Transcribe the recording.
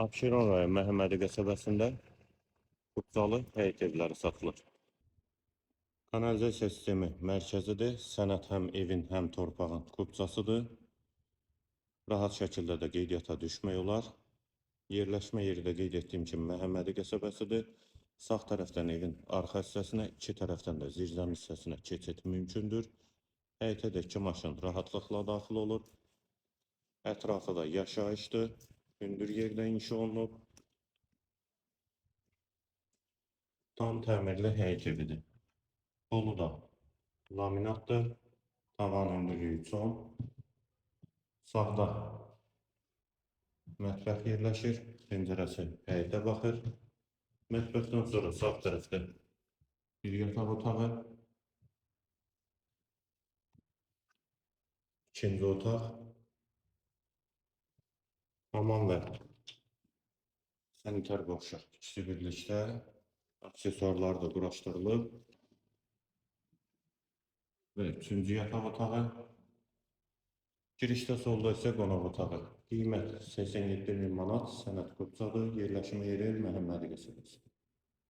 Abşeron rayon Məhəmmədi qəsəbəsində Qubzalı həyət evləri satılır. Kanalizasiya sistemi mərkəzidir. Sənəd həm evin, həm torpağın kubcasıdır. Rahat şəkildə də qeydiyyata düşmək olar. Yerləşmə yeri də qeyd etdiyim kimi Məhəmmədi qəsəbəsidir. Sağ tərəfdən evin arxa hissəsinə, iki tərəfdən də zirzəmi hissəsinə keçid mümkündür. Həyətə də iki maşın rahatlıqla daxil olur. Ətrafı da yaşayışdır. Hündür yerdə inşa olunub. Tam təmirli həyət evidir. Polu da laminatdır. Tavan hündürlüyü çox. Sağda mətbəx yerləşir. Pəncərəsi həyətə baxır. Mətbəxdən sonra sağ tərəfdə bir yataq otağı, ikinci otaq, hamam və sanitar qovşaq ikisi birlikdə, aksesuarlar da quraşdırılıb və üçüncü yataq otağı, girişdə solda isə qonaq otağı. Qiymət 87.000 manat, sənəd qubcadır, yerləşmə yeri Məhəmmədi qəsəbəsi.